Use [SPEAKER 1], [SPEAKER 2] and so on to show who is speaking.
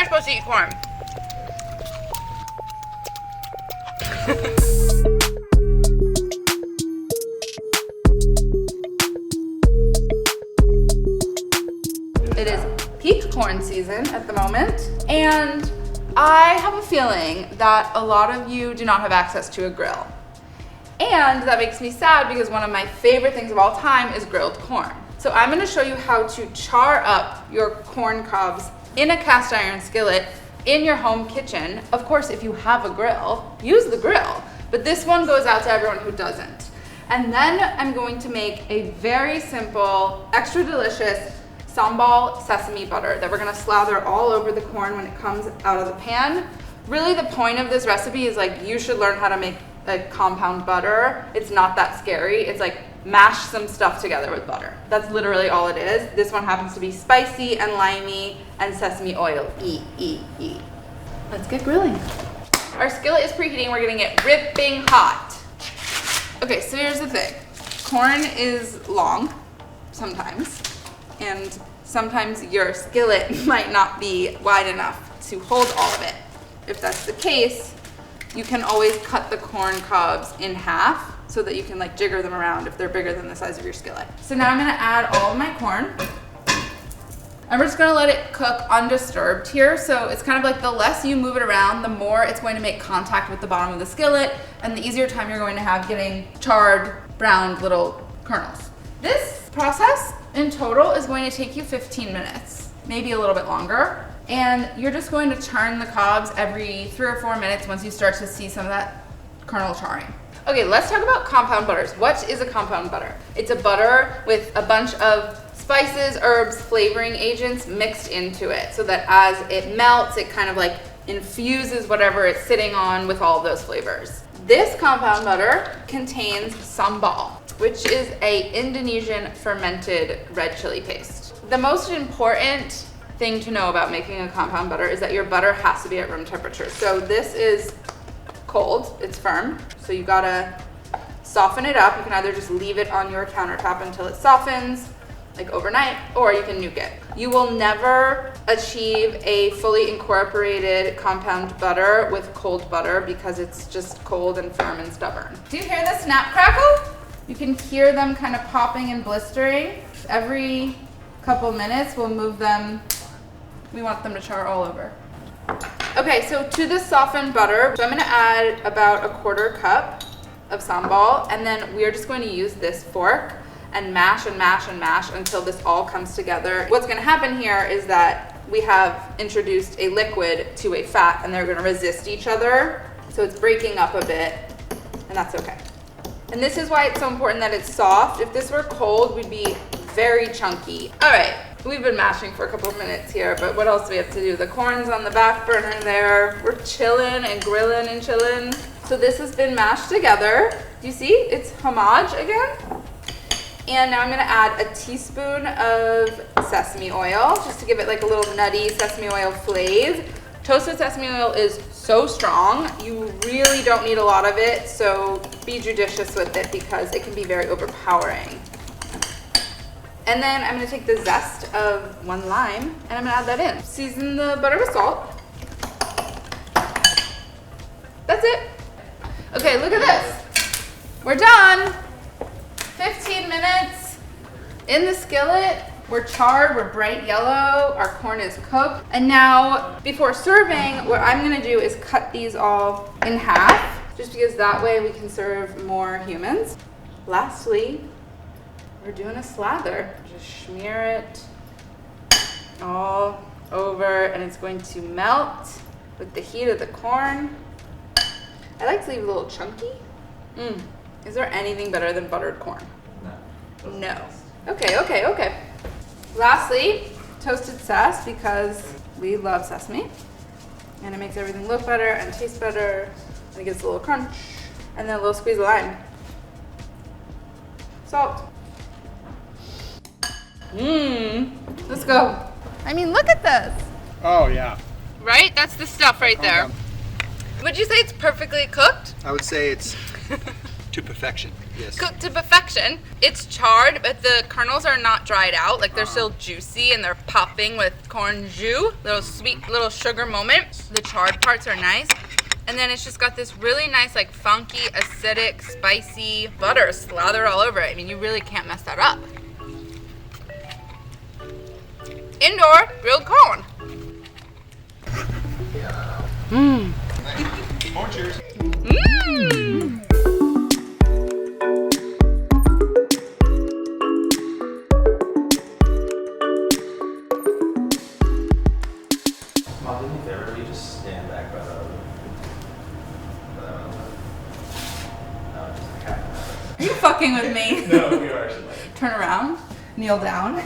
[SPEAKER 1] supposed to eat corn. It is peak corn season at the moment, and I have a feeling that a lot of you do not have access to a grill. And that makes me sad because one of my favorite things of all time is grilled corn. So I'm gonna show you how to char up your corn cobs in a cast iron skillet in your home kitchen. Of course, if you have a grill, use the grill, but this one goes out to everyone who doesn't. And then I'm going to make a very simple, extra delicious sambal sesame butter that we're gonna slather all over the corn when it comes out of the pan. Really the point of this recipe is like, you should learn how to make a compound butter. It's not that scary. It's like mash some stuff together with butter. That's literally all it is. This one happens to be spicy and limey and sesame oil. Let's get grilling. Our skillet is preheating. We're getting it ripping hot. Okay, so here's the thing. Corn is long sometimes, and sometimes your skillet might not be wide enough to hold all of it. If that's the case, you can always cut the corn cobs in half so that you can like jigger them around if they're bigger than the size of your skillet. So now I'm gonna add all of my corn. And we're just gonna let it cook undisturbed here. So it's kind of like the less you move it around, the more it's going to make contact with the bottom of the skillet, and the easier time you're going to have getting charred, browned little kernels. This process in total is going to take you 15 minutes, maybe a little bit longer. And you're just going to turn the cobs every 3 or 4 minutes once you start to see some of that kernel charring. Okay, let's talk about compound butters. What is a compound butter? It's a butter with a bunch of spices, herbs, flavoring agents mixed into it so that as it melts, it kind of like infuses whatever it's sitting on with all of those flavors. This compound butter contains sambal, which is an Indonesian fermented red chili paste. The most important thing to know about making a compound butter is that your butter has to be at room temperature. So this is cold, it's firm, so you gotta soften it up. You can either just leave it on your countertop until it softens, like overnight, or you can nuke it. You will never achieve a fully incorporated compound butter with cold butter because it's just cold and firm and stubborn. Do you hear the snap crackle? You can hear them kind of popping and blistering. Every couple minutes we'll move them. We want them to char all over. Okay, so to this softened butter, so I'm gonna add about a 1/4 cup of sambal, and then we're just going to use this fork and mash and mash and mash until this all comes together. What's gonna happen here is that we have introduced a liquid to a fat, and they're gonna resist each other. So it's breaking up a bit, and that's okay. And this is why it's so important that it's soft. If this were cold, we'd be very chunky. All right. We've been mashing for a couple of minutes here, but what else do we have to do? The corn's on the back burner there. We're chilling and grilling and chilling. So this has been mashed together. Do you see? It's homage again. And now I'm gonna add a teaspoon of sesame oil, just to give it like a little nutty sesame oil flavor. Toasted sesame oil is so strong. You really don't need a lot of it, so be judicious with it because it can be very overpowering. And then I'm gonna take the zest of 1 lime and I'm gonna add that in. Season the butter with salt. That's it. Okay, look at this. We're done. 15 minutes in the skillet. We're charred, we're bright yellow, our corn is cooked. And now, before serving, what I'm gonna do is cut these all in half, just because that way we can serve more humans. Lastly, we're doing a slather. Just smear it all over, and it's going to melt with the heat of the corn. I like to leave it a little chunky. Is there anything better than buttered corn? No. Okay. Lastly, toasted sass, because we love sesame. And it makes everything look better and taste better, and it gives a little crunch. And then a little squeeze of lime. Salt. Let's go. I mean, look at this.
[SPEAKER 2] Oh, yeah.
[SPEAKER 1] Right? That's the stuff right there.
[SPEAKER 2] Okay.
[SPEAKER 1] Would you say it's perfectly cooked?
[SPEAKER 2] I would say it's to perfection. Yes.
[SPEAKER 1] Cooked to perfection. It's charred, but the kernels are not dried out. Like they're still juicy and they're popping with corn jus. Little sweet, little sugar moment. The charred parts are nice. And then it's just got this really nice, like funky, acidic, spicy butter slathered all over it. I mean, you really can't mess that up. Indoor grilled corn. Mmm.
[SPEAKER 2] Corn cheers.
[SPEAKER 1] Mmm.
[SPEAKER 3] Mom, didn't you ever just stand back by the oven? No, just like half an hour.
[SPEAKER 1] Are you fucking with me?
[SPEAKER 3] No, we were actually like.
[SPEAKER 1] Turn around, kneel down.